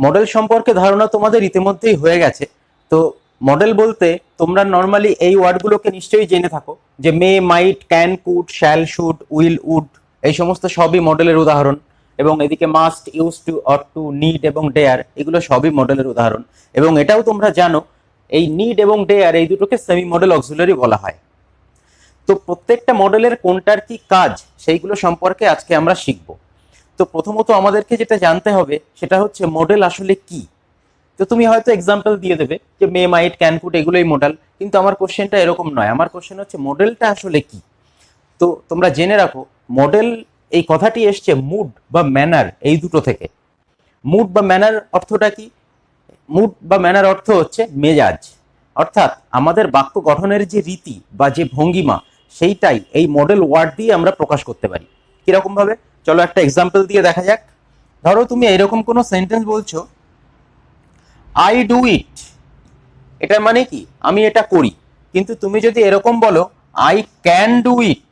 Model সম্পর্কে ধারণা তোমাদের ইতিমধ্যেই হয়ে গেছে। তো মডেল বলতে তোমরা নর্মালি এই ওয়ার্ডগুলোকে নিশ্চয়ই জেনে থাকো, যে may, might, can, could, shall, should, will, would, এই সমস্ত সবই মডেলের উদাহরণ। এবং এদিকে must, use to, ought to, need এবং ডেয়ার, এগুলো সবই মডেলের উদাহরণ। এবং এটাও তোমরা জানো, এই নিড এবং ডেয়ার এই দুটোকে সেমি মডেল অক্সিলারি বলা হয়। তো প্রত্যেকটা মডেলের কোনটার কি কাজ সেইগুলো সম্পর্কে আজকে আমরা শিখব। তো প্রথমত আমাদেরকে যেটা জানতে হবে সেটা হচ্ছে মডেল আসলে কি। তো তুমি হয়তো এক্সাম্পল দিয়ে দেবে যে মে, মাইট, ক্যান, কুড এগুলোই মডেল, কিন্তু আমার কোশ্চেনটা এরকম নয়। আমার কোশ্চেন হচ্ছে মডেলটা আসলে কি। তো তোমরা জেনে রাখো, মডেল এই কথাটি এসছে মুড বা ম্যানার এই দুটো থেকে। মুড বা ম্যানার অর্থটা কি? মুড বা ম্যানার অর্থ হচ্ছে মেজাজ, অর্থাৎ আমাদের বাক্য গঠনের যে রীতি বা যে ভঙ্গিমা, সেইটাই এই মডেল ওয়ার্ড দিয়ে আমরা প্রকাশ করতে পারি। কিরকম ভাবে, চলো একটা এক্সাম্পল দিয়ে দেখা যাক। ধরো তুমি এইরকম কোনো সেন্টেন্স বলছো, আই ডু ইট, এটার মানে কি আমি এটা করি। কিন্তু তুমি যদি এরকম বলো আই ক্যান ডু ইট,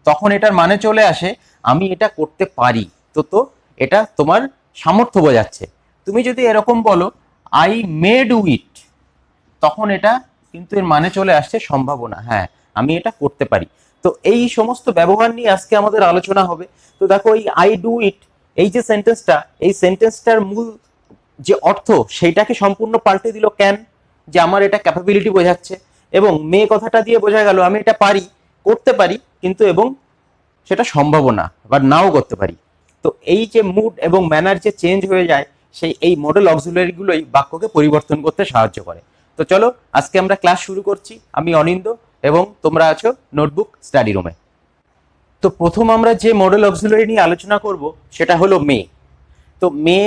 তখন এটার মানে চলে আসে আমি এটা করতে পারি। তো এটা তোমার সামর্থ্য বোঝাচ্ছে। তুমি যদি এরকম বলো আই মে ডু ইট, তখন এটা কিন্তু এর মানে চলে আসছে সম্ভাবনা, হ্যাঁ আমি এটা করতে পারি। তো এই সমস্ত ব্যবহার নিয়ে আজকে আমাদের আলোচনা হবে। তো দেখো এই আই ডু ইট, এই যে সেন্টেন্সটা, এই সেন্টেন্সটার মূল যে অর্থ সেইটাকে সম্পূর্ণ পাল্টে দিল ক্যান, যে আমার এটা ক্যাপাবিলিটি বোঝাচ্ছে। এবং মে কথাটা দিয়ে বোঝা গেল আমি এটা পারি, করতে পারি, কিন্তু এবং সেটা সম্ভাবনা বা নাও করতে পারি। তো এই যে মুড এবং ম্যানার যে চেঞ্জ হয়ে যায়, সেই এই মডেল অক্সিলারি গুলোই বাক্যকে পরিবর্তন করতে সাহায্য করে। তো চলো আজকে আমরা ক্লাস শুরু করছি। আমি অনিন্দ এবং তোমরা আছো নোটবুক স্টাডি রুমে। তো প্রথম আমরা যে মডেল অক্সিলারি নিয়ে আলোচনা করব সেটা হলো মে। তো মে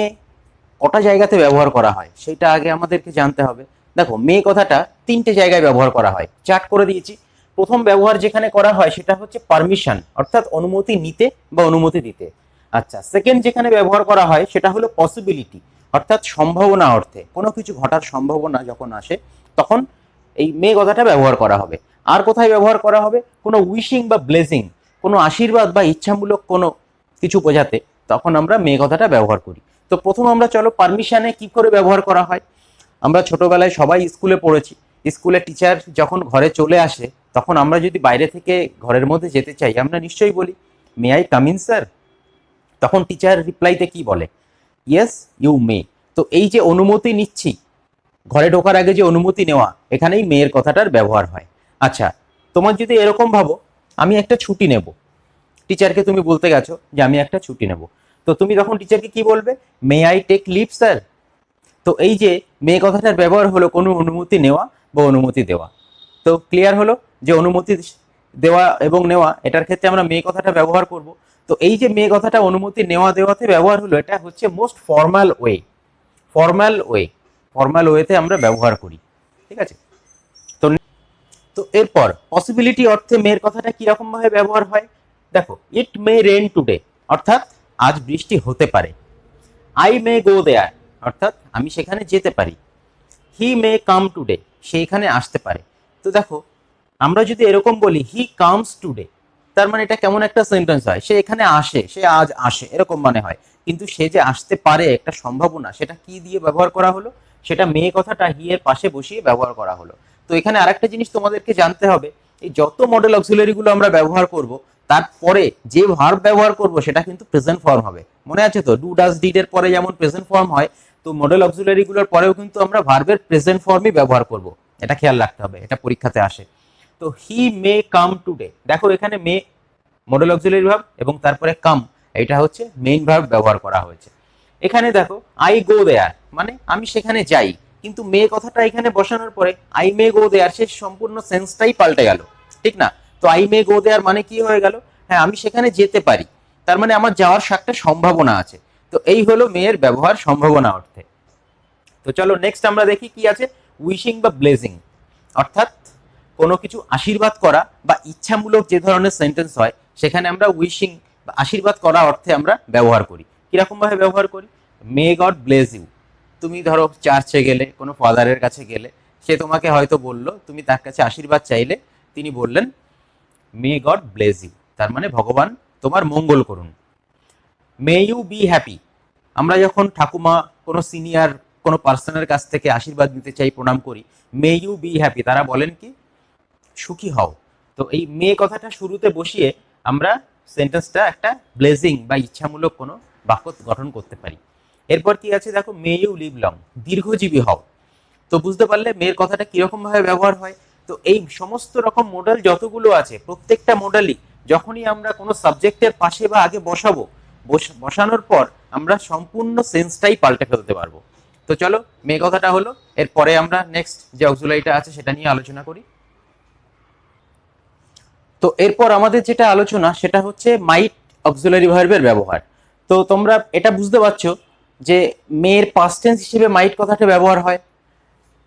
কটা জায়গাতে ব্যবহার করা হয় সেটা আগে আমাদেরকে জানতে হবে। দেখো মে কথাটা তিনটে জায়গায় ব্যবহার করা হয়, চার্ট করে দিয়েছি। প্রথম ব্যবহার যেখানে করা হয় সেটা হচ্ছে পারমিশন, অর্থাৎ অনুমতি নিতে বা অনুমতি দিতে। আচ্ছা, সেকেন্ড যেখানে ব্যবহার করা হয় সেটা হলো পসিবিলিটি, অর্থাৎ সম্ভাবনা অর্থে, কোনো কিছু ঘটার সম্ভাবনা যখন আসে তখন এই মে কথাটা ব্যবহার করা হবে। আর কোথায় ব্যবহার করা হবে? কোনো উইশিং বা ব্লেসিং, কোনো আশীর্বাদ বা ইচ্ছামূলক কোনো কিছু বোঝাতে তখন আমরা মে কথাটা ব্যবহার করি। তো প্রথম আমরা চলো পারমিশনে কি করে ব্যবহার করা হয়। আমরা ছোটবেলায় সবাই স্কুলে পড়েছি, স্কুলে টিচার যখন ঘরে চলে আসে তখন আমরা যদি বাইরে থেকে ঘরের মধ্যে যেতে চাই আমরা নিশ্চয়ই বলি may I come in sir. তখন টিচার রিপ্লাইতে কি বলে? Yes you may. তো এই যে অনুমতি নিচ্ছি, ঘরে ঢোকার আগে যে অনুমতি নেওয়া, এখানেই মেয়ের কথাটার ব্যবহার হয়। আচ্ছা, তোমার যদি এরকম ভাবো আমি একটা ছুটি নেব, টিচারকে তুমি বলতে গেছো যে আমি একটা ছুটি নেব, তো তুমি তখন টিচারকে কি বলবে? May I take leave sir. তো এই যে মে কথাটার ব্যবহার হলো কোনো অনুমতি নেওয়া বা অনুমতি দেওয়া। তো ক্লিয়ার হলো যে অনুমতি দেওয়া এবং নেওয়া এটার ক্ষেত্রে আমরা মে কথাটা ব্যবহার করব। তো এই যে মে কথাটা অনুমতি নেওয়া দেওয়াতে ব্যবহার হলো, এটা হচ্ছে most formal way. Formal way, formal ওয়েতে আমরা ব্যবহার করি, ঠিক আছে। তো তো এরপর পসিবিলিটি অর্থে মেয়ের কথাটা কিরকম ভাবে ব্যবহার হয় দেখো, ইট মে রেন টুডে, অর্থাৎ আজ বৃষ্টি হতে পারে। আই মে গো দেয়ার, অর্থাৎ আমি সেখানে যেতে পারি। হি মে কাম টুডে, সে এখানে আসতে পারে। তো দেখো আমরা যদি এরকম বলি হি কামস টুডে, তার মানে এটা কেমন একটা সেন্টেন্স হয়? সে এখানে আসে, সে আজ আসে, এরকম মানে হয়। কিন্তু সে যে আসতে পারে একটা সম্ভাবনা, সেটা কি দিয়ে ব্যবহার করা হলো? সেটা মেয়ে কথাটা হি এর পাশে বসিয়ে ব্যবহার করা হলো। তো এখানে আরেকটা জিনিস তোমাদেরকে জানতে হবে, এই যত মডেল অক্সিলারি গুলো আমরা ব্যবহার করব তারপরে যে ভার্ব ব্যবহার করব সেটা কিন্তু প্রেজেন্ট ফর্ম হবে। মনে আছে তো, ডু ডাজ ডিড এর পরে যেমন প্রেজেন্ট ফর্ম হয়, তো মডেল অক্সিলারি গুলোর পরেও কিন্তু আমরা ভার্বের প্রেজেন্ট ফর্মই ব্যবহার করব। এটা খেয়াল রাখতে হবে, এটা পরীক্ষাতে আসে। তো হি মে কাম টুডে, দেখো এখানে মে মডেল অক্সিলারি ভার্ব এবং তারপরে কাম, এটা হচ্ছে মেইন ভার্ব ব্যবহার করা হয়েছে। এখানে দেখো আই গো দেয়ার, মানে আমি সেখানে যাই, কিন্তু মে কথাটা এখানে বসানোর পরে আই মে গো দেয়ার, সে সম্পূর্ণ সেন্সটাই পাল্টে গেল, ঠিক না? তো আই মে গো দেয়ার মানে কি হয়ে গেল? হ্যাঁ আমি সেখানে যেতে পারি, তার মানে আমার যাওয়ার একটা সম্ভাবনা আছে। তো এই হলো মেয়ের ব্যবহার সম্ভাবনা অর্থে। তো চলো নেক্সট আমরা দেখি কি আছে। উইশিং বা ব্লেজিং, অর্থাৎ কোনো কিছু আশীর্বাদ করা বা ইচ্ছামূলক যে ধরনের সেন্টেন্স হয় সেখানে আমরা উইশিং বা আশীর্বাদ করা অর্থে আমরা ব্যবহার করি। কিরকম ভাবে ব্যবহার করি? May God bless you. তুমি ধরো চার্চে গেলে, কোনো ফাদারের কাছে গেলে, সে তোমাকে হয়তো বললো, তুমি তার কাছে আশীর্বাদ চাইলে, তিনি বললেন মে গড ব্লেস ইউ, তার মানে ভগবান তোমার মঙ্গল করুন। May you be happy. আমরা যখন ঠাকুমা কোনো সিনিয়র কোনো পার্সনের কাছ থেকে আশীর্বাদ নিতে চাই, প্রণাম করি, মে ইউ বি হ্যাপি, তারা বলেন কি সুখী হও। তো এই মে কথাটা শুরুতে বসিয়ে আমরা সেন্টেন্সটা একটা ব্লেজিং বা ইচ্ছামূলক কোনো বাক্য গঠন করতে পারি। এরপর কি আছে দেখো, মে ইউ লিভ লং, দীর্ঘজীবী হও। তো বুঝতে পারলে মেয়ের কথাটা কিরকম ভাবে ব্যবহার হয়। তো এই সমস্ত রকম মডেল যতগুলো আছে, প্রত্যেকটা মডেলই যখনই আমরা কোনো সাবজেক্টের পাশে বা আগে বসাবো, বসানোর পর আমরা সম্পূর্ণ সেন্সটাই পাল্টে ফেলতে পারবো। তো চলো, মেয়ে কথাটা হলো, এরপরে আমরা নেক্সট যে অক্সিলারিটা আছে সেটা নিয়ে আলোচনা করি। তো এরপর আমাদের যেটা আলোচনা সেটা হচ্ছে মাইট অক্সিলারি ভার্বের ব্যবহার। তো তোমরা এটা বুঝতে পারছো যে মেয়ের পাস্ট টেন্স হিসেবে মাইট কথাটা ব্যবহার হয়।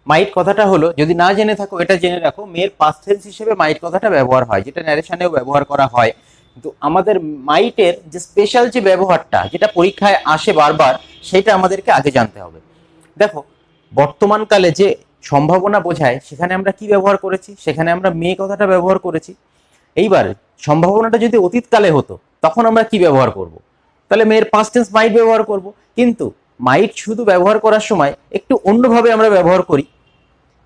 মাইট কথাটা হলো, যদি না জেনে থাকো এটা জেনে রাখো, মেয়ের পাস্ট টেন্স হিসেবে মাইট কথাটা ব্যবহার হয়, যেটা ন্যারেশনেও ব্যবহার করা হয়। কিন্তু আমাদের মাইটের যে স্পেশাল যে ব্যবহারটা, যেটা পরীক্ষায় আসে বারবার, সেটা আমাদেরকে আগে জানতে হবে। দেখো, বর্তমানকালে যে সম্ভাবনা বোঝায় সেখানে আমরা কি ব্যবহার করেছি, সেখানে আমরা মেয়ে কথাটা ব্যবহার করেছি। এইবার সম্ভাবনাটা যদি অতীতকালে হতো তখন আমরা কি ব্যবহার করব? তাহলে মেয়ের পাস্ট টেন্স মাইট ব্যবহার করব। কিন্তু মাইট শুধু ব্যবহার করার সময় একটু অন্যভাবে আমরা ব্যবহার করি,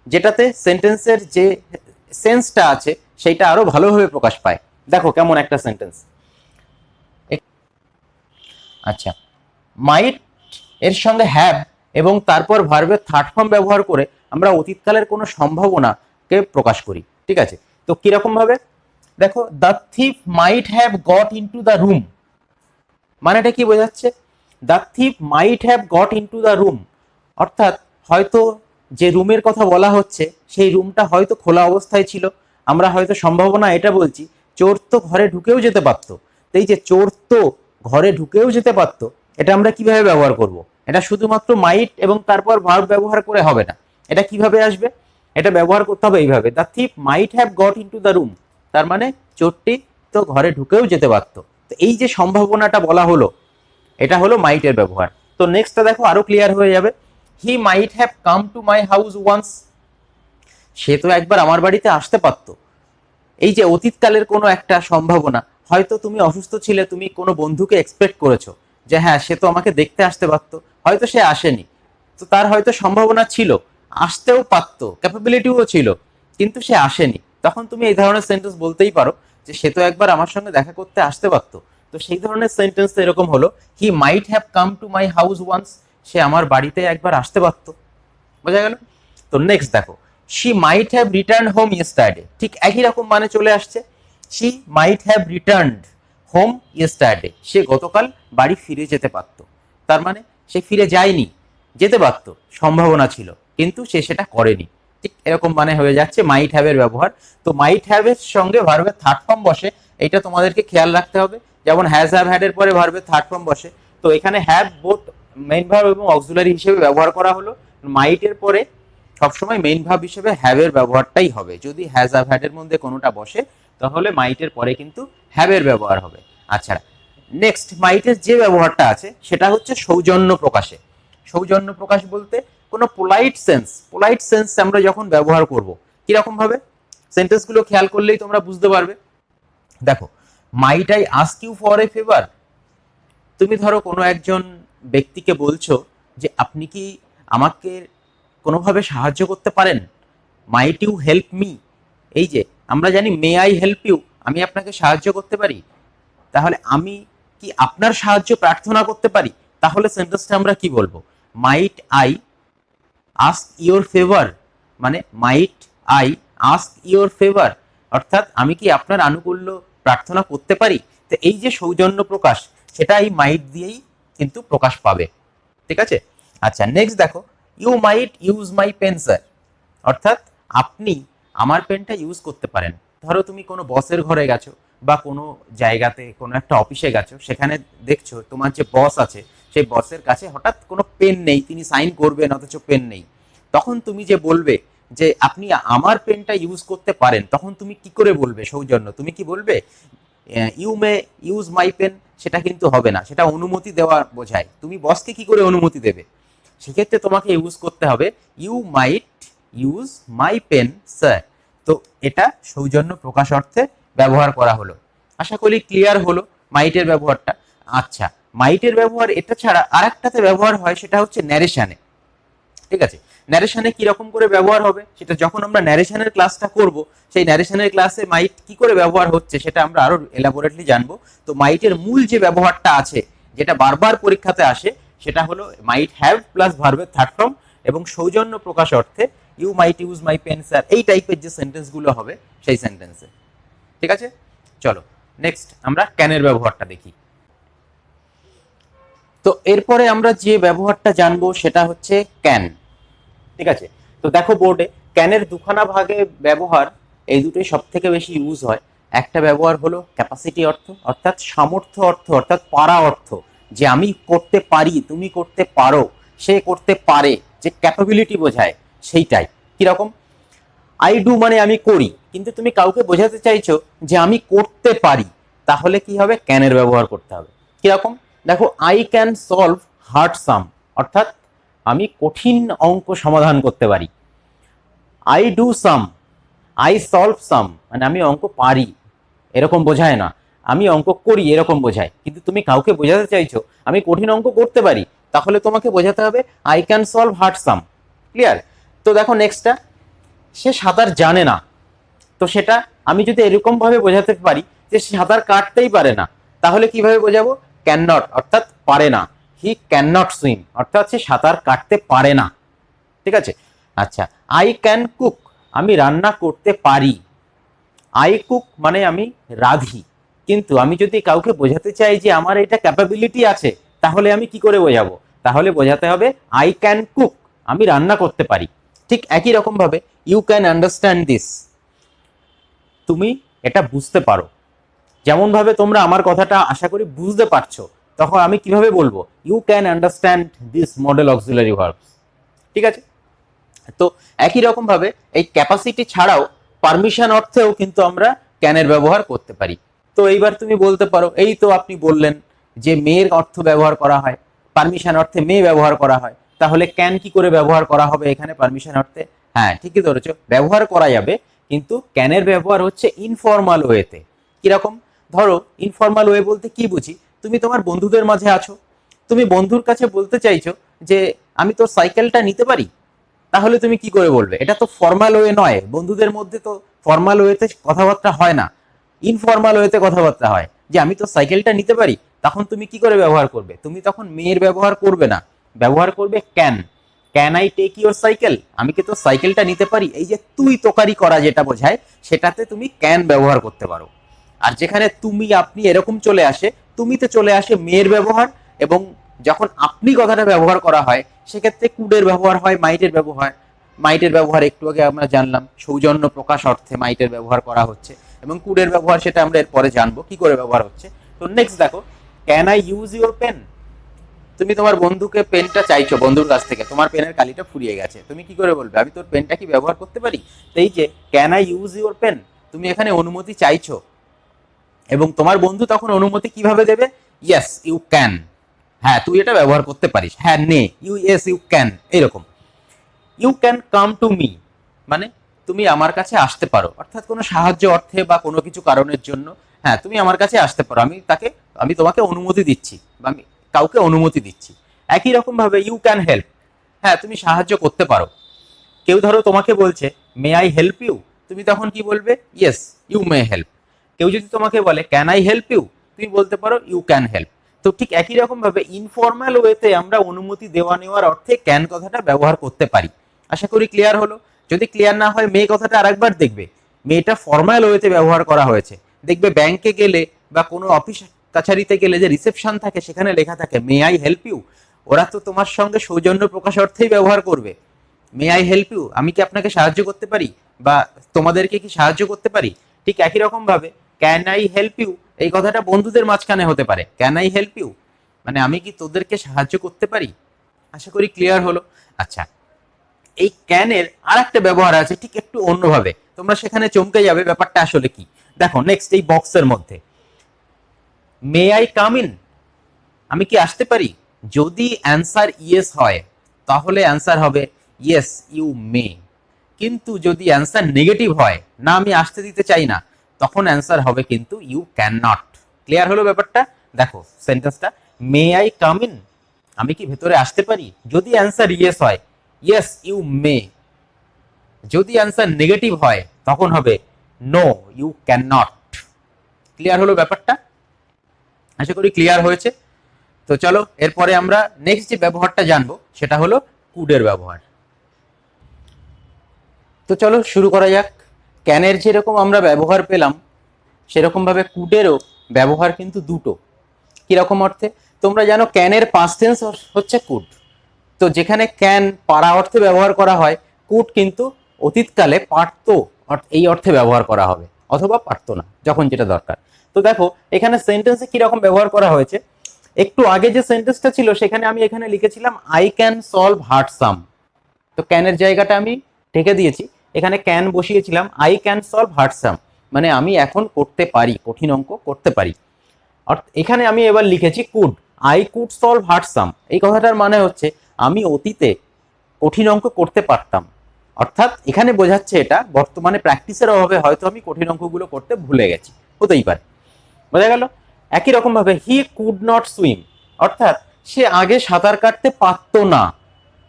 যেটাতে সেন্টেন্সের যে সেন্সটা আছে সেইটা আরো ভালোভাবে প্রকাশ পায়। দেখো কেমন একটা সেন্টেন্স। আচ্ছা, মাইট এর সঙ্গে হ্যাভ এবং তারপর ভার্বের থার্ড ফর্ম ব্যবহার করে আমরা অতীতকালের কোনো সম্ভাবনাকে প্রকাশ করি। ঠিক আছে, তো কিরকম ভাবে দেখো, the thief might have got into the room, মানেটা কি বোঝাচ্ছে? The thief might have got into the room, অর্থাৎ হয়তো যে রুমের কথা বলা হচ্ছে সেই রুমটা হয়তো খোলা অবস্থায় ছিল। আমরা হয়তো সম্ভাবনা এটা বলছি, চোর তো ঘরে ঢুকেও যেতে পারতো। তো এই যে চোর তো ঘরে ঢুকেও যেতে পারতো, এটা আমরা কিভাবে ব্যবহার করব? এটা শুধুমাত্র মাইট এবং তারপর ভার্ব ব্যবহার করে হবে না। এটা কিভাবে আসবে? এটা ব্যবহার করতে হবে এইভাবে, the thief might have got into the room, তার মানে চোরটি তো ঘরে ঢুকেও যেতে পারতো। তো এই যে সম্ভাবনাটা বলা হলো, এটা হলো মাইটের ব্যবহার। তো নেক্সটটা দেখো, আরো ক্লিয়ার হয়ে যাবে। He might have come to my house once, সে তো একবার আমার বাড়িতে আসতে পারতো। এই যে অতীতকালের কোনো একটা সম্ভাবনা, হয়তো তুমি অসুস্থ ছিলে, তুমি কোনো বন্ধুকে এক্সপেক্ট করেছো যে হ্যাঁ সে তো আমাকে দেখতে আসতে পারতো, হয়তো সে আসেনি। তো তার হয়তো সম্ভাবনা ছিল, আসতেও পারতো, ক্যাপাবিলিটিও ছিল, কিন্তু সে আসেনি। তখন তুমি এই ধরনের সেন্টেন্স বলতেই পারো যে সে তো একবার আমার সঙ্গে দেখা করতে আসতে পারতো। তো সেই ধরনের সেন্টেন্স এরকম হলো, he might have come to my house once, সে আমার বাড়িতে একবার আসতে পারতো। বোঝা গেল? তো নেক্সট দেখো, she might have return home yesterday, ঠিক একই রকম মানে চলে আসছে। She might have returned home yesterday, সে গতকাল বাড়ি ফিরে যেতে পারতো। তার মানে সে ফিরে যায়নি, যেতে পারতো, সম্ভাবনা ছিল, কিন্তু সে সেটা করেনি। ঠিক এরকম মানে হয়ে যাচ্ছে মাইট হ্যাভ এর ব্যবহার। তো মাইট হ্যাভ এর সঙ্গে ভার্বের থার্ড ফর্ম বসে, এটা তোমাদেরকে খেয়াল রাখতে হবে। যেমন হ্যাজ হ্যাভ হ্যাড এর পরে ভার্বের থার্ড ফর্ম বসে, তো এখানে হ্যাভ বোথ মেইন ভার্ব এবং অক্সিলারি হিসেবে ব্যবহার করা হলো। মাইটের পরে সবসময় মেইন ভার্ব হিসেবে হ্যাভ এর ব্যবহারটাই হবে। যদি হ্যাজ হ্যাভ হ্যাড এর মধ্যে কোনোটা বসে তাহলে মাইটের পরে কিন্তু হ্যাভ এর ব্যবহার হবে। আচ্ছা, নেক্সট মাইটের যে ব্যবহারটা আছে সেটা হচ্ছে সৌজন্য প্রকাশে। সৌজন্য প্রকাশ বলতে কোনো পোলাইট সেন্স আমরা যখন ব্যবহার করব, কিরকম ভাবে সেন্টেন্সগুলো খেয়াল করলেই তোমরা বুঝতে পারবে। দেখো, might I ask you for a favour, তুমি ধরো কোনো একজন ব্যক্তিকে বলছো যে আপনি কি আমাকে কোনোভাবে সাহায্য করতে পারেন, মাইট ইউ হেল্প মি। এই যে আমরা জানি মে আই হেল্প ইউ, আমি আপনাকে সাহায্য করতে পারি, তাহলে আমি কি আপনার সাহায্য প্রার্থনা করতে পারি? তাহলে সেন্টেন্সটা আমরা কি বলবো? Might I ask your favour, মানে might I ask your favour, অর্থাৎ আমি কি আপনার আনুকূল্য প্রার্থনা করতে পারি। তো এই যে সৌজন্য প্রকাশ, সেটা এই মাইট দিয়েই কিন্তু প্রকাশ পাবে। ঠিক আছে? আচ্ছা, নেক্সট দেখো, you might use my pen sir, অর্থাৎ আপনি আমার পেনটা ইউজ করতে পারেন। ধরো তুমি কোনো বসের ঘরে গেছো বা কোনো জায়গাতে কোনো একটা অফিসে গেছো, সেখানে দেখছো তোমার যে বস আছে সেই বসের কাছে হঠাৎ কোনো পেন নেই, তিনি সাইন করবেন অথচ পেন নেই। তখন তুমি যে বলবে যে আপনি আমার পেনটা ইউজ করতে পারেন, তখন তুমি কি করে বলবে সৌজন্য? তুমি কি বলবে you may use my pen? সেটা কিন্তু হবে না, সেটা অনুমতি দেওয়া বোঝায়। তুমি বসকে কি করে অনুমতি দেবে? সেক্ষেত্রে তোমাকে ইউজ করতে হবে you might use my pen sir. তো এটা সৌজন্য প্রকাশ অর্থে ব্যবহার করা হলো। আশা করি ক্লিয়ার হলো মাইটের ব্যবহারটা। আচ্ছা, মাইটের ব্যবহার এটা ছাড়া আরেকটাতে ব্যবহার হয়, সেটা হচ্ছে ন্যারেশনে। ঠিক আছে, ন্যারেশনে কিরকম করে ব্যবহার হবে সেটা যখন আমরা ন্যারেশনের ক্লাসটা করব, সেই ন্যারেশনের ক্লাসে মাইট কি করে ব্যবহার হচ্ছে সেটা আমরা আরো এলাবোরেটলি জানবো। তো মাইটের মূল যে ব্যবহারটা আছে, যেটা বারবার পরীক্ষাতে আসে, সেটা হলো মাইট হ্যাভ প্লাস ভার্বের থার্ড ফর্ম এবং সৌজন্য প্রকাশ অর্থে you might use my pen sir, এই টাইপের যে সেন্টেন্স গুলো হবে সেই সেন্টেন্সে। ঠিক আছে, চলো নেক্সট আমরা ক্যানের ব্যবহারটা দেখি। তো এরপরে আমরা যে ব্যবহারটা জানবো সেটা হচ্ছে ক্যান। ঠিক আছে, তো দেখো বোর্ডে ক্যানের দুখানা ভাগে ব্যবহার, এই দুটোই সব থেকে বেশি ইউজ হয়। একটা ব্যবহার হলো ক্যাপাসিটি অর্থ, অর্থাৎ সামর্থ্য অর্থ, অর্থাৎ পারা অর্থ, যে আমি করতে পারি, তুমি করতে পারো, সে করতে পারে, যে ক্যাপাবিলিটি বোঝায় সেইটাই। কিরকম, আই ডু মানে আমি করি, কিন্তু তুমি কাউকে বোঝাতে চাইছো যে আমি করতে পারি, তাহলে কি হবে, ক্যানের ব্যবহার করতে হবে। কিরকম, দেখো I can solve hard sum, অর্থাৎ আমি কঠিন অঙ্ক সমাধান করতে পারি। I do sum, I solve sum মানে আমি অঙ্ক পারি, এরকম বোঝায় না, আমি অঙ্ক করি এরকম বোঝায়। কিন্তু তুমি কাউকে বোঝাতে চাইছো আমি কঠিন অঙ্ক করতে পারি, তাহলে তোমাকে বোঝাতে হবে I can solve hard some. Clear? তো দেখো নেক্সটটা, সে সাঁতার জানে না, তো সেটা আমি যদি এরকম ভাবে বোঝাতে পারি যে সে সাঁতার কাটতেই পারে না, তাহলে কিভাবে বোঝাবো, ক্যান নট, অর্থাৎ পারে না। হি ক্যান নট সুইম, অর্থাৎ সে সাঁতার কাটতে পারে না। ঠিক আছে, আচ্ছা আই ক্যান কুক, আমি রান্না করতে পারি। আই কুক মানে আমি রাঁধি, কিন্তু আমি যদি কাউকে বোঝাতে চাই যে আমার এটা ক্যাপাবিলিটি আছে, তাহলে আমি কি করে বোঝাবো, তাহলে বোঝাতে হবে আই ক্যান কুক, আমি রান্না করতে পারি। ঠিক একই রকম ভাবে ইউ ক্যান আন্ডারস্ট্যান্ড দিস, তুমি এটা বুঝতে পারো। যেমন ভাবে তোমরা আমার কথাটা আশা করি বুঝতে পারছো, তখন আমি কিভাবে বলবো, you can understand this modal auxiliary verbs. ঠিক আছে, তো একই রকম ভাবে এই ক্যাপাসিটি ছাড়াও পারমিশন অর্থেও কিন্তু আমরা ক্যানের ব্যবহার করতে পারি। তো এইবার তুমি বলতে পারো, এই তো আপনি বললেন যে মেয়ের অর্থ ব্যবহার করা হয়, পারমিশন অর্থে মেয়ে ব্যবহার করা হয়, তাহলে ক্যান কি করে ব্যবহার করা হবে এখানে পারমিশন অর্থে? হ্যাঁ ঠিকই ধরেছো, ব্যবহার করা যাবে, কিন্তু ক্যানের ব্যবহার হচ্ছে ইনফর্মাল ওয়েতে। কিরকম, ধরো ইনফর্মাল ওয়ে বলতে কি বুঝি, তুমি তোমার বন্ধুদের মাঝে আছো, তুমি বন্ধুর কাছে বলতে চাইছো যে আমি তোর সাইকেলটা নিতে পারি, তাহলে তুমি কি করে বলবে, এটা তো ফর্মাল ওয়ে নয়, বন্ধুদের মধ্যে তো ফর্মাল ওয়েতে কথাবার্তা হয় না, ইনফর্মাল ওয়েতে কথাবার্তা হয়, যে আমি তো সাইকেলটা নিতে পারি। তখন তুমি কি করে ব্যবহার করবে, তুমি তখন মেয়ের ব্যবহার করবে না, ব্যবহার করবে can. Can I take your cycle, আমি কি তোর সাইকেলটা নিতে পারি, এই যে তুই তোকারি করা যেটা বোঝায়, সেটাতে তুমি ক্যান ব্যবহার করতে পারো। আর যেখানে তুমি আপনি এরকম চলে আসে, তুমিতে চলে আসে মেয়ের ব্যবহার, এবং যখন আপনি কথাটা ব্যবহার করা হয় সেক্ষেত্রে কুডের ব্যবহার হয়, মাইটের ব্যবহার। মাইটের ব্যবহার একটু আগে আমরা জানলাম, সৌজন্য প্রকাশ অর্থে মাইটের ব্যবহার করা হচ্ছে, এবং কুডের ব্যবহার সেটা আমরা এরপরে জানবো কি করে ব্যবহার হচ্ছে। তো নেক্সট দেখো, can I use your pen, তুমি তোমার বন্ধুকে পেনটা চাইছো বন্ধুর কাছ থেকে, তোমার পেনের কালিটা ফুরিয়ে গেছে, তুমি কি করে বলবে, আমি তোর পেনটা কি ব্যবহার করতে পারি? এই যে can I use your pen, তুমি এখানে অনুমতি চাইছো, এবং তোমার বন্ধু তখন অনুমতি কিভাবে দেবে, ইয়েস ইউ ক্যান, হ্যাঁ তুই এটা ব্যবহার করতে পারিস, হ্যাঁ নে, ইয়েস ইউ ক্যান, এরকম। You can come to me মানে তুমি আমার কাছে আসতে পারো, অর্থাৎ কোনো সাহায্য অর্থে বা কোনো কিছু কারণের জন্য, হ্যাঁ তুমি আমার কাছে আসতে পারো, আমি তোমাকে অনুমতি দিচ্ছি, বা আমি কাউকে অনুমতি দিচ্ছি। একই রকম ভাবে ইউ ক্যান হেল্প, হ্যাঁ তুমি সাহায্য করতে পারো। কেউ ধরো তোমাকে বলছে মে আই হেল্প ইউ, তুমি তখন কি বলবে, ইয়েস ইউ মে হেল্প। কেউ যদি তোমাকে বলে ক্যান আই হেল্প ইউ, তুমি বলতে পারো ইউ ক্যান হেল্প। তো ঠিক একই রকম ভাবে ইনফর্মাল ওয়েতে আমরা অনুমতি দেওয়া নেওয়ার অর্থে ক্যান কথাটা ব্যবহার করতে পারি। আশা করি ক্লিয়ার হলো। যদি ক্লিয়ার না হয় মে কথাটা আরেকবার দেখবে, মেয়েটা ফর্মাল ওয়েতে ব্যবহার করা হয়েছে। দেখবে ব্যাংকে গেলে বা কোনো অফিস কাছারিতে গেলে যে রিসেপশন থাকে সেখানে লেখা থাকে মে আই হেল্প ইউ, ওরা তো তোমার সঙ্গে সৌজন্য প্রকাশ অর্থেই ব্যবহার করবে। মে আই হেল্প ইউ, আমি কি আপনাকে সাহায্য করতে পারি, বা তোমাদেরকে কি সাহায্য করতে পারি। ঠিক একই রকম ভাবে ক্যান আই হেল্প ইউ, এই কথাটা বন্ধুদের মাঝখানে হতে পারে, ক্যান আই হেল্প ইউ মানে আমি কি তোদেরকে সাহায্য করতে পারি। আশা করি ক্লিয়ার হলো। আচ্ছা, এই ক্যানের আর একটা ব্যবহার আছে ঠিক একটু অন্যভাবে, তোমরা সেখানে চমকে যাবে ব্যাপারটা আসলে কি। দেখো নেক্সট এই বক্সের মধ্যে, মে আই কাম ইন, আমি কি আসতে পারি, যদি অ্যান্সার ইয়েস হয় তাহলে অ্যান্সার হবে ইয়েস ইউ মে, কিন্তু যদি অ্যান্সার নেগেটিভ হয়, না আমি আসতে দিতে চাই না, তখন অ্যান্সার হবে কিন্তু ইউ ক্যান নট। ক্লিয়ার হলো ব্যাপারটা? দেখো সেন্টেন্সটা, মে আই কাম ইন, আমি কি ভেতরে আসতে পারি? যদি অ্যান্সার ইয়েস হয়, ইয়েস ইউ মে। যদি অ্যান্সার নেগেটিভ হয় তখন হবে no you can not. Clear হলো ব্যাপারটা? আশা করি ক্লিয়ার হয়েছে। তো চলো এরপরে আমরা নেক্সট যে ব্যবহারটা জানবো সেটা হলো কুডের ব্যবহার। তো চলো শুরু করা যাক। ক্যানের যেরকম আমরা ব্যবহার পেলাম সেরকম ভাবে কুডেরও ব্যবহার কিন্তু দুটো। কিরকম অর্থে? তোমরা জানো ক্যানের পাস্ট টেন্স হচ্ছে কুড। তো যেখানে ক্যান পারা অর্থে ব্যবহার করা হয়, কুড কিন্তু অতীতকালে পারতো এই অর্থে ব্যবহার করা হবে, অথবা পারতো না, যখন যেটা দরকার। তো দেখো এখানে সেন্টেন্সে কিরকম ব্যবহার করা হয়েছে। একটু আগে যে সেন্টেন্সটা ছিল সেখানে আমি এখানে লিখেছিলাম আই ক্যান সলভ হার্ড সাম। তো ক্যানের জায়গাটা আমি ঢেকে দিয়েছি, এখানে ক্যান বসিয়েছিলাম আই ক্যান সলভ হার্ড সাম, মানে আমি এখন করতে পারি, কঠিন অঙ্ক করতে পারি। এখানে আমি এবার লিখেছি could, I could solve hard সাম। এই কথাটার মানে হচ্ছে আমি অতীতে কঠিন অঙ্ক করতে পারতাম। অর্থাৎ এখানে বোঝাচ্ছে এটা বর্তমানে প্র্যাকটিসের অভাবে হয়তো আমি কঠিন অঙ্কগুলো করতে ভুলে গেছি, হতেই পারে। বোঝা গেল? একই রকম ভাবে হি কুড নট সুইম, অর্থাৎ সে আগে সাঁতার কাটতে পারতো না।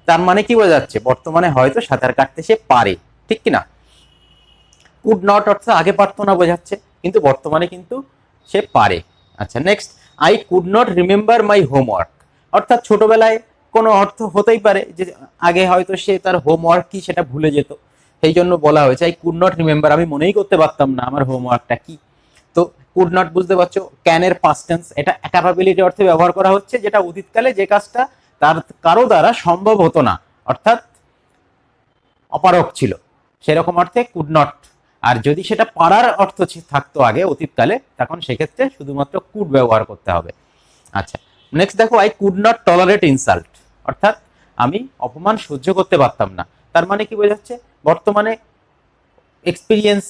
তার মানে কি বোঝাচ্ছে? বর্তমানে হয়তো সাঁতার কাটতে সে পারে, ঠিক কিনা? কুড নট অর্থাৎ আগে পারতো না বোঝাচ্ছে, কিন্তু বর্তমানে কিন্তু সে পারে। আচ্ছা next, I could not remember my homework, অর্থাৎ ছোটবেলায় কোনো অর্থ হতেই পারে যে আগে হয়তো সে তার হোমওয়ার্ক কি সেটা ভুলে যেত, সেই জন্য বলা হয়েছে আই কুড নট রিমেম্বার, আমি মনেই করতে পারতাম না আমার হোমওয়ার্কটা কি। তো কুড নট বুঝতে পারছো, ক্যানের পাস্ট টেন্স, এটা ক্যাপাবিলিটি অর্থে ব্যবহার করা হচ্ছে, যেটা অতীতকালে যে কাজটা তার কারো দ্বারা সম্ভব হতো না, অর্থাৎ অপারক ছিল, সেরকম অর্থে কুড নট। আর যদি সেটা পারার অর্থ থাকতো আগে অতীতকালে, তখন সেক্ষেত্রে শুধুমাত্র কুড ব্যবহার করতে হবে। আচ্ছা নেক্সট দেখো, I could not tolerate insult, অর্থাৎ আমি অপমান সহ্য করতে পারতাম না। তার মানে কি বোঝাচ্ছে? বর্তমানে এক্সপিরিয়েন্স,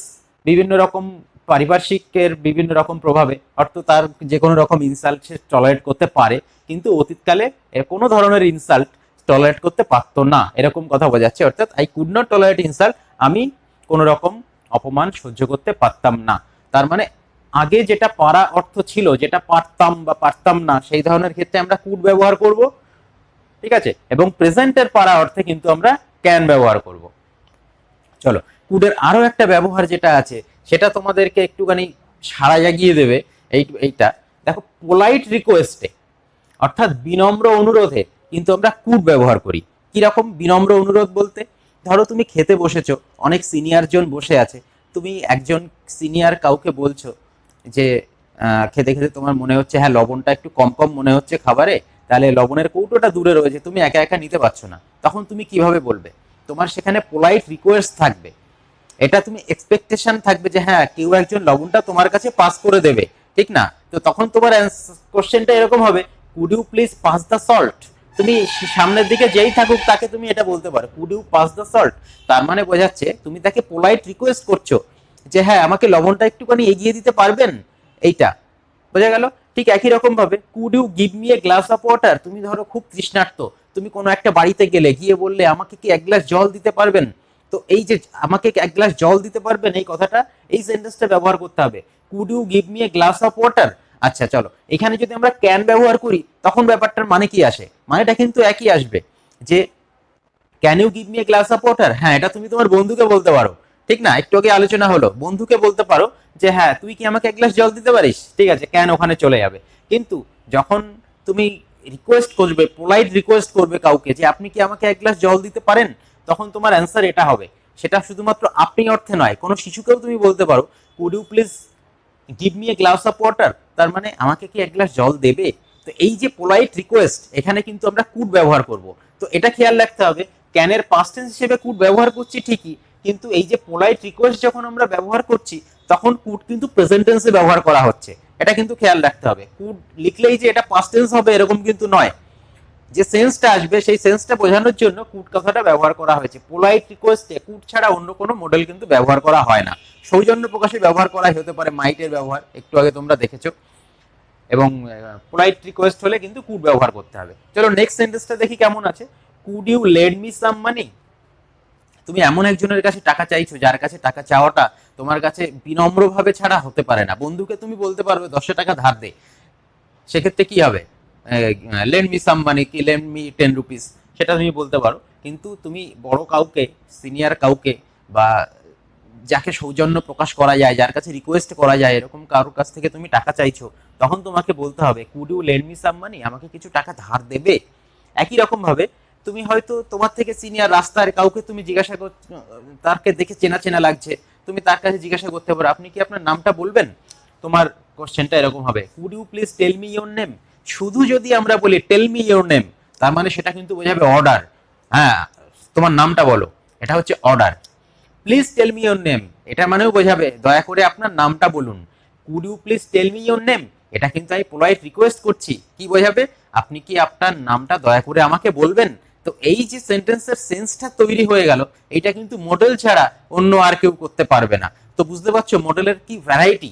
বিভিন্ন রকম পারিপার্শ্বিকের বিভিন্ন রকম প্রভাবে অর্থাৎ তার যে কোনো রকম ইনসাল্ট সে টলারেট করতে পারে, কিন্তু অতীতকালে কোনো ধরনের ইনসাল্ট টলারেট করতে পারতো না, এরকম কথা বোঝাচ্ছে। অর্থাৎ I could not tolerate insult, আমি কোনো রকম অপমান সহ্য করতে পারতাম না। তার মানে আগে যেটা পারা অর্থ ছিল, যেটা পারতাম বা পারতাম না, সেই ধরনের ক্ষেত্রে আমরা কুড ব্যবহার করব, ঠিক আছে? এবং প্রেজেন্টের পারা অর্থে কিন্তু আমরা ক্যান ব্যবহার করব। চলো কুডের আরো একটা ব্যবহার যেটা আছে সেটা তোমাদেরকে একটুখানি সাড়া জাগিয়ে দেবে। এইটা দেখো, পোলাইট রিকোয়েস্টে অর্থাৎ বিনম্র অনুরোধে কিন্তু আমরা কুড ব্যবহার করি। কিরকম বিনম্র অনুরোধ বলতে? ধরো তুমি খেতে বসেছো, অনেক সিনিয়র জন বসে আছে, তুমি একজন সিনিয়র কাউকে বলছো যে খেতে খেতে তোমার মনে হচ্ছে হ্যাঁ লবণটা একটু কম কম মনে হচ্ছে খাবারে, তাহলে লবণের কৌটোটা দূরে রয়েছে, তুমি একা একা নিতে পারছো না, তখন তুমি কিভাবে বলবে? তোমার সেখানে পোলাইট রিকোয়েস্ট থাকবে, এটা তুমি এক্সপেকটেশন থাকবে যে হ্যাঁ কেউ একজন লবণটা তোমার কাছে পাস করে দেবে, ঠিক না? তো তখন তোমার কোশ্চেনটা এরকম হবে, could you please pass the salt. তুমি সামনের দিকে যেই থাকুক তাকে তুমি এটা বলতে পারো, could you pass the salt. তার মানে বোঝাচ্ছে তুমি তাকে পোলাইট রিকোয়েস্ট করছো যে হ্যাঁ আমাকে লবণটা একটুখানি এগিয়ে দিতে পারবেন, এইটা বোঝা গেল? ঠিক একই রকম ভাবে could you give me a glass of water, তুমি ধরো খুব তৃষ্ণার্ত, তুমি কোনো একটা বাড়িতে গেলে, গিয়ে বললে আমাকে কি এক গ্লাস জল দিতে পারবেন, তো এই যে আমাকে এক গ্লাস জল দিতে পারবেন, এই কথাটা, এই সেন্টেন্সটা ব্যবহার করতে হবে, could you give me a glass of water. আচ্ছা চলো, এখানে যদি আমরা ক্যান ব্যবহার করি তখন ব্যাপারটার মানে কি আসে? মানেটা কিন্তু একই আসবে, যে can you give me a glass of water, হ্যাঁ এটা তুমি তোমার বন্ধুকে বলতে পারো, ঠিক না? একটু আগে আলোচনা হলো, বন্ধুকে বলতে পারো যে হ্যাঁ তুই কি আমাকে এক গ্লাস জল দিতে পারিস, ঠিক আছে, ক্যান ওখানে চলে যাবে। কিন্তু যখন তুমি রিকোয়েস্ট করবে, পোলাইট রিকোয়েস্ট করবে কাউকে যে আপনি কি আমাকে এক গ্লাস জল দিতে পারেন, তখন তোমার অ্যান্সার এটা হবে। সেটা শুধুমাত্র আপনি অর্থে নয়, কোনো শিশুকেও তুমি বলতে পারো could you please give me a glass of water, তার মানে আমাকে কি এক গ্লাস জল দেবে। তো এই যে পোলাইট রিকোয়েস্ট, এখানে কিন্তু আমরা কুড ব্যবহার করব। তো এটা খেয়াল রাখতে হবে, ক্যানের পাস্ট টেন্স হিসেবে কুড ব্যবহার করছি ঠিকই, কিন্তু এই যে পোলাইট রিকোয়েস্ট যখন আমরা ব্যবহার করছি তখন কুড কিন্তু প্রেজেন্ট টেন্সে ব্যবহার করা হচ্ছে, এটা কিন্তু খেয়াল রাখতে হবে। কুড লিখলেই যে এটা পাস্ট টেন্স হবে এরকম কিন্তু নয়, যে সেন্সটা আসবে সেই সেন্সটা বোঝানোর জন্য কুড কথাটা ব্যবহার করা হয়েছে। পোলাইট রিকোয়েস্টে কুড ছাড়া অন্য কোনো মডেল কিন্তু ব্যবহার করা হয় না। সৌজন্য প্রকাশে ব্যবহার করা হতে পারে মাইটের ব্যবহার, একটু আগে তোমরা দেখেছো, এবং পোলাইট রিকোয়েস্ট হলে কিন্তু কুড ব্যবহার করতে হবে। চলো নেক্সট সেন্টেন্সটা দেখি কেমন আছে। Could you lend me some money, তুমি এমন একজনের কাছে টাকা চাইছো যার কাছে টাকা চাওয়াটা তোমার কাছে বিনম্রভাবে ছাড়া হতে পারে না। বন্ধুকে তুমি বলতে পারবে 10 টাকা ধার দে, সেক্ষেত্রে কি হবে? লেন্ড মি সাম মানি কি লেন্ড মি 10 রুপিস, সেটা তুমি বলতে পারো। কিন্তু তুমি বড় কাউকে, সিনিয়র কাউকে, বা যাকে সৌজন্য প্রকাশ করা যায়, যার কাছে রিকোয়েস্ট করা যায়, এরকম কারোর কাছ থেকে তুমি টাকা চাইছো, তখন তোমাকে বলতে হবে could you lend me some money, আমাকে কিছু টাকা ধার দেবে। একই রকম ভাবে তুমি হয়তো তোমার থেকে সিনিয়র রাস্তার কাউকে তুমি জিজ্ঞাসা কর, তাকে দেখে চেনা চেনা লাগছে, তুমি তার কাছে জিজ্ঞাসা করতে পারো আপনি কি আপনার নামটা বলবেন। তোমার কোশ্চেনটা এরকম হবে could you please tell me your name. শুধু যদি আমরা বলি টেল মি ইওর নেম, তার মানে সেটা কিন্তু বোঝাবে অর্ডার। হ্যাঁ, তোমার নামটা বলো, এটা হচ্ছে order. Please tell me your name, এটা মানেও বোঝাবে দয়া করে আপনার নামটা বলুন। Could you please tell me your name, এটা কিন্তু আমি পোলাইট রিকোয়েস্ট করছি, কি বোঝাবে আপনি কি আপনার নামটা দয়া করে আমাকে বলবেন। তো এই যে সেন্টেন্সের সেন্সটা তৈরি হয়ে গেল, এটা কিন্তু মডেল ছাড়া অন্য আর কেউ করতে পারবে না। তো বুঝতে পারছো মডেলের কি ভ্যারাইটি।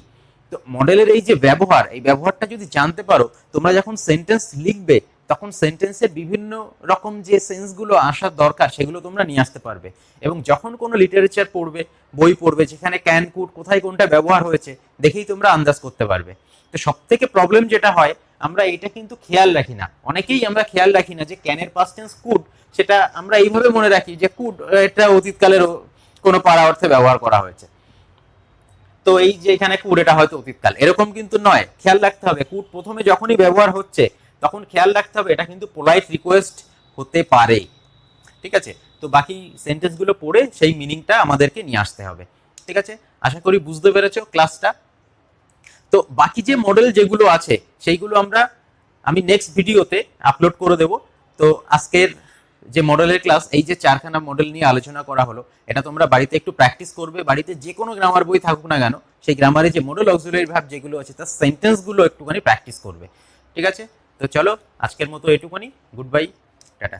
তো মডেলের এই যে ব্যবহার, এই ব্যবহারটা যদি জানতে পারো, তোমরা যখন সেন্টেন্স লিখবে তখন সেন্টেন্সের বিভিন্ন রকম যে সেন্সগুলো আসার দরকার সেগুলো তোমরা নিয়ে আসতে পারবে। এবং যখন কোনো লিটারেচার পড়বে, বই পড়বে, যেখানে ক্যান কুড কোথায় কোনটা ব্যবহার হয়েছে দেখেই তোমরা আন্দাজ করতে পারবে। তো সব থেকে প্রবলেম যেটা হয়, আমরা এটা কিন্তু খেয়াল রাখি না, অনেকেই আমরা খেয়াল রাখি না যে ক্যানের পাস্ট টেন্স কুড, সেটা আমরা এইভাবে মনে রাখি যে কুড এটা অতীতকালের কোনো পারা অর্থে ব্যবহার করা হয়েছে। তো এই যে এখানে কুড, এটা হয়তো অতীতকাল, এরকম কিন্তু নয়। খেয়াল রাখতে হবে কুড প্রথমে যখনই ব্যবহার হচ্ছে তখন খেয়াল রাখতে হবে এটা কিন্তু পোলাইট রিকোয়েস্ট হতে পারে। ঠিক আছে, তো বাকি সেন্টেন্সগুলো পড়ে সেই মিনিংটা আমাদেরকে নিয়ে আসতে হবে। ঠিক আছে, আশা করি বুঝতে পেরেছো ক্লাসটা। তো বাকি যে মডেল যেগুলো আছে সেইগুলো আমি নেক্সট ভিডিওতে আপলোড করে দেব। তো আজকের যে মডেলের ক্লাস, এই যে 4খানা মডেল নিয়ে আলোচনা করা হলো, এটা তোমরা বাড়িতে একটু প্র্যাকটিস করবে। বাড়িতে যে কোনো গ্রামার বই থাকুক না কেন, সেই গ্রামারে যে মডেল অক্সিলারি ভার্ব যেগুলো আছে তার সেন্টেন্সগুলো একটুখানি প্র্যাকটিস করবে। ঠিক আছে, তো চলো আজকের মতো এটুকুনি, গুড বাই, টাটা।